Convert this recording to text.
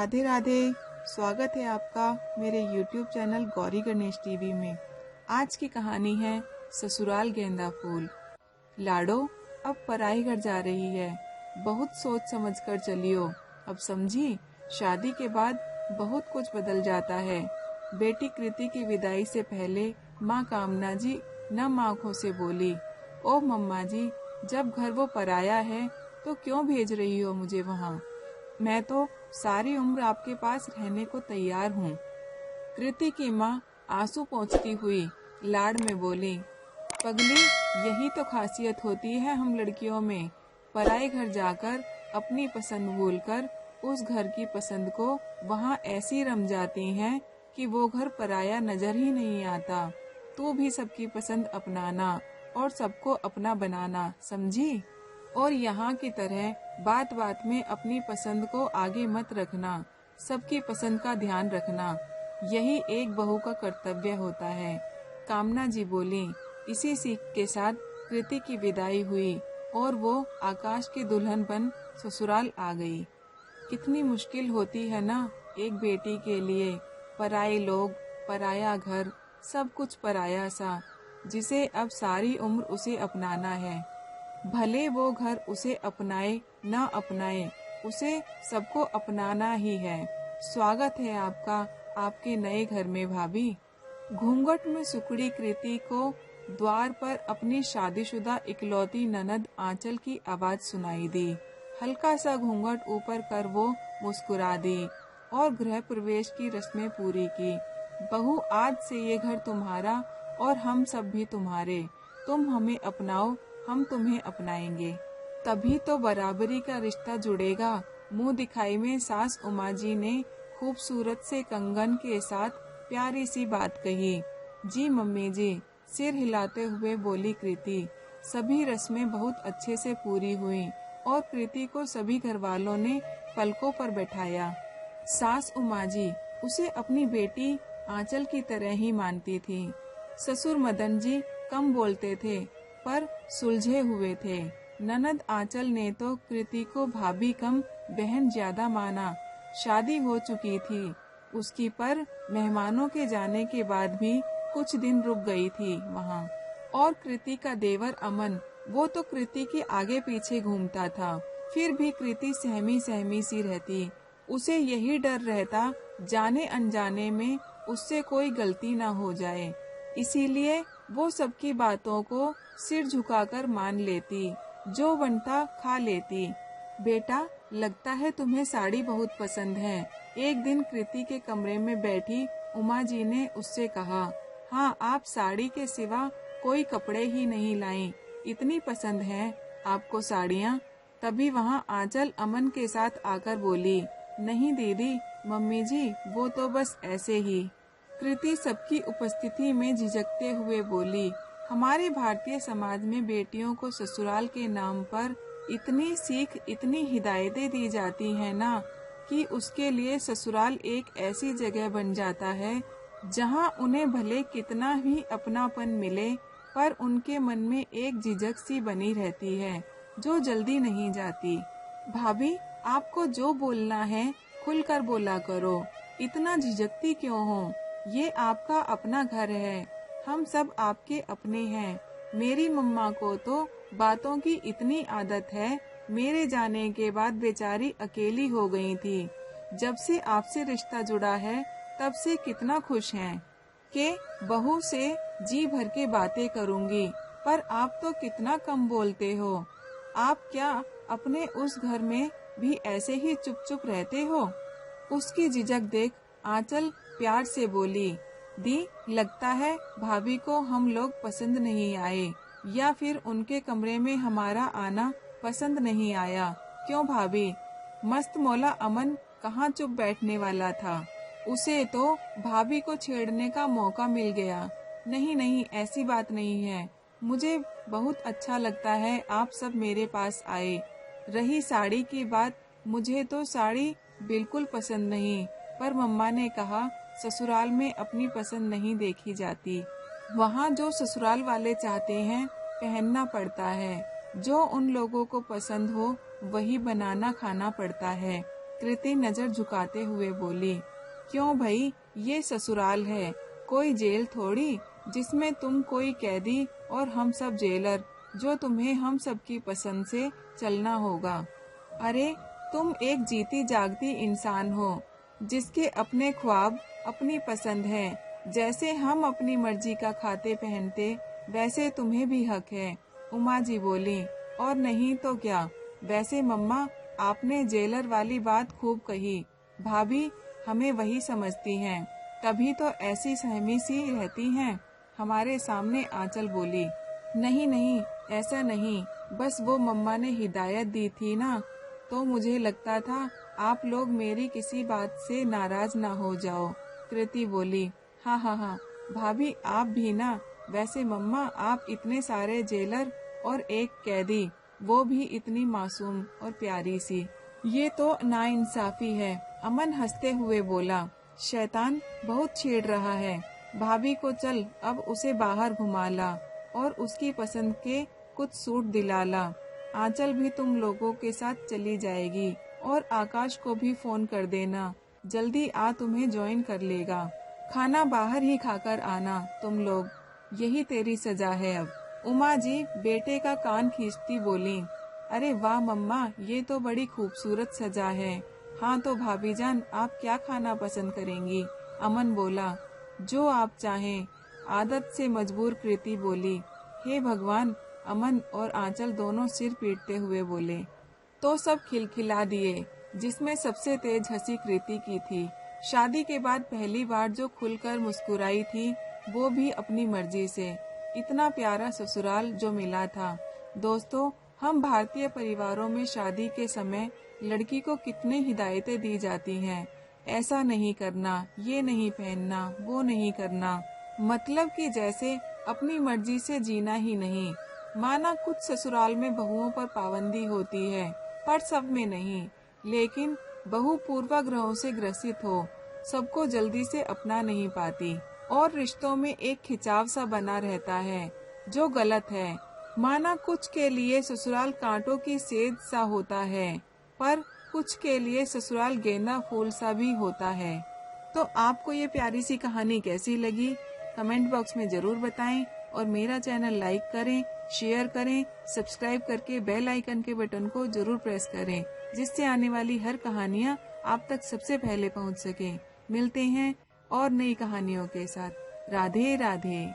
राधे राधे। स्वागत है आपका मेरे YouTube channel Gauri Ganesh TV में। आज की कहानी है ससुराल गेंदा फूल। लाडो अब पराई घर जा रही है, बहुत सोच समझ कर चलियो। अब समझी, शादी के बाद बहुत कुछ बदल जाता है। बेटी कृति की विदाई से पहले माँ कामना जी नम आँखों से बोली, ओ मम्मा जी, जब घर वो पराया है तो क्यों भेज रही हो मुझे वहाँ? मैं तो सारी उम्र आपके पास रहने को तैयार हूँ। कृति की माँ आंसू पोंछती हुई लाड़ में बोली, पगली, यही तो खासियत होती है हम लड़कियों में। पराए घर जाकर अपनी पसंद भूलकर उस घर की पसंद को वहाँ ऐसी रम जाती हैं कि वो घर पराया नजर ही नहीं आता। तू भी सबकी पसंद अपनाना और सबको अपना बनाना, समझी? और यहाँ की तरह बात बात में अपनी पसंद को आगे मत रखना, सबकी पसंद का ध्यान रखना, यही एक बहू का कर्तव्य होता है। कामना जी बोली। इसी सीख के साथ कृति की विदाई हुई और वो आकाश की दुल्हन बन ससुराल आ गई। कितनी मुश्किल होती है ना एक बेटी के लिए, पराए लोग, पराया घर, सब कुछ पराया सा, जिसे अब सारी उम्र उसे अपनाना है। भले वो घर उसे अपनाए ना अपनाए, उसे सबको अपनाना ही है। स्वागत है आपका आपके नए घर में भाभी। घूंघट में सुकड़ी कृति को द्वार पर अपनी शादीशुदा इकलौती ननद आंचल की आवाज सुनाई दी। हल्का सा घूंघट ऊपर कर वो मुस्कुरा दी और गृह प्रवेश की रस्में पूरी की। बहू, आज से ये घर तुम्हारा और हम सब भी तुम्हारे। तुम हमें अपनाओ, हम तुम्हें अपनाएंगे, तभी तो बराबरी का रिश्ता जुड़ेगा। मुंह दिखाई में सास उमा जी ने खूबसूरत से कंगन के साथ प्यारी सी बात कही। जी मम्मी जी, सिर हिलाते हुए बोली कृति। सभी रस्में बहुत अच्छे से पूरी हुई और कृति को सभी घरवालों ने पलकों पर बैठाया। सास उमा जी उसे अपनी बेटी आंचल की तरह ही मानती थी। ससुर मदन जी कम बोलते थे पर सुलझे हुए थे। ननद आंचल ने तो कृति को भाभी कम बहन ज्यादा माना। शादी हो चुकी थी उसकी, पर मेहमानों के जाने के बाद भी कुछ दिन रुक गई थी वहाँ। और कृति का देवर अमन, वो तो कृति के आगे पीछे घूमता था, फिर भी कृति सहमी सहमी सी रहती। उसे यही डर रहता जाने अनजाने में उससे कोई गलती ना हो जाए, इसीलिए वो सबकी बातों को सिर झुकाकर मान लेती, जो बनता खा लेती। बेटा, लगता है तुम्हें साड़ी बहुत पसंद है। एक दिन कृति के कमरे में बैठी उमा जी ने उससे कहा, हाँ, आप साड़ी के सिवा कोई कपड़े ही नहीं लाई, इतनी पसंद है आपको साड़ियाँ। तभी वहाँ आंचल अमन के साथ आकर बोली, नहीं दीदी, मम्मी जी, वो तो बस ऐसे ही। कृति सबकी उपस्थिति में झिझकते हुए बोली, हमारे भारतीय समाज में बेटियों को ससुराल के नाम पर इतनी सीख, इतनी हिदायतें दी जाती हैं ना, कि उसके लिए ससुराल एक ऐसी जगह बन जाता है जहां उन्हें भले कितना भी अपनापन मिले, पर उनके मन में एक झिझक सी बनी रहती है जो जल्दी नहीं जाती। भाभी, आपको जो बोलना है खुलकर बोला करो, इतना झिझकती क्यों हो? ये आपका अपना घर है, हम सब आपके अपने हैं। मेरी मम्मा को तो बातों की इतनी आदत है, मेरे जाने के बाद बेचारी अकेली हो गई थी। जब से आपसे रिश्ता जुड़ा है तब से कितना खुश हैं कि बहू से जी भर के बातें करूंगी, पर आप तो कितना कम बोलते हो। आप क्या अपने उस घर में भी ऐसे ही चुप चुप रहते हो? उसकी झिझक देख आंचल प्यार से बोली, दी, लगता है भाभी को हम लोग पसंद नहीं आए, या फिर उनके कमरे में हमारा आना पसंद नहीं आया। क्यों भाभी? मस्त मौला अमन कहाँ चुप बैठने वाला था, उसे तो भाभी को छेड़ने का मौका मिल गया। नहीं नहीं, ऐसी बात नहीं है, मुझे बहुत अच्छा लगता है आप सब मेरे पास आए। रही साड़ी की बात, मुझे तो साड़ी बिल्कुल पसंद नहीं, पर मम्मा ने कहा ससुराल में अपनी पसंद नहीं देखी जाती। वहाँ जो ससुराल वाले चाहते हैं पहनना पड़ता है, जो उन लोगों को पसंद हो वही बनाना खाना पड़ता है। कृति नजर झुकाते हुए बोली, क्यों भाई, ये ससुराल है, कोई जेल थोड़ी जिसमें तुम कोई कैदी और हम सब जेलर, जो तुम्हें हम सब की पसंद से चलना होगा। अरे तुम एक जीती जागती इंसान हो, जिसके अपने ख्वाब अपनी पसंद है। जैसे हम अपनी मर्जी का खाते पहनते, वैसे तुम्हें भी हक है। उमा जी बोली, और नहीं तो क्या। वैसे मम्मा, आपने जेलर वाली बात खूब कही। भाभी हमें वही समझती हैं, तभी तो ऐसी सहमी सी रहती हैं। हमारे सामने आंचल बोली, नहीं नहीं, ऐसा नहीं, बस वो मम्मा ने हिदायत दी थी ना, तो मुझे लगता था आप लोग मेरी किसी बात से नाराज ना हो जाओ। कृति बोली, हाँ हाँ हाँ भाभी, आप भी ना। वैसे मम्मा, आप इतने सारे जेलर और एक कैदी, वो भी इतनी मासूम और प्यारी सी, ये तो नाइंसाफी है। अमन हंसते हुए बोला, शैतान बहुत छेड़ रहा है। भाभी को चल अब उसे बाहर घुमा ला और उसकी पसंद के कुछ सूट दिला ला। आंचल भी तुम लोगों के साथ चली जाएगी और आकाश को भी फोन कर देना, जल्दी आ तुम्हें ज्वाइन कर लेगा। खाना बाहर ही खाकर आना तुम लोग, यही तेरी सजा है अब। उमा जी बेटे का कान खींचती बोली, अरे वाह मम्मा, ये तो बड़ी खूबसूरत सजा है। हाँ तो भाभी जान, आप क्या खाना पसंद करेंगी? अमन बोला, जो आप चाहें। आदत से मजबूर कृति बोली, हे भगवान। अमन और आंचल दोनों सिर पीटते हुए बोले। तो सब खिलखिला दिए, जिसमें सबसे तेज हंसी कृति की थी। शादी के बाद पहली बार जो खुलकर मुस्कुराई थी, वो भी अपनी मर्जी से। इतना प्यारा ससुराल जो मिला था। दोस्तों, हम भारतीय परिवारों में शादी के समय लड़की को कितने हिदायतें दी जाती हैं। ऐसा नहीं करना, ये नहीं पहनना, वो नहीं करना, मतलब कि जैसे अपनी मर्जी से जीना ही नहीं। माना कुछ ससुराल में बहुओं पर पाबंदी होती है, पर सब में नहीं। लेकिन बहू पूर्वाग्रहों से ग्रसित हो, सबको जल्दी से अपना नहीं पाती और रिश्तों में एक खिंचाव सा बना रहता है, जो गलत है। माना कुछ के लिए ससुराल कांटों की सेज सा होता है, पर कुछ के लिए ससुराल गेंदा फूल सा भी होता है। तो आपको ये प्यारी सी कहानी कैसी लगी? कमेंट बॉक्स में जरूर बताएं और मेरा चैनल लाइक करें, शेयर करें, सब्सक्राइब करके बेल आइकन के बटन को जरूर प्रेस करें, जिससे आने वाली हर कहानियाँ आप तक सबसे पहले पहुँच सके। मिलते हैं और नई कहानियों के साथ। राधे राधे।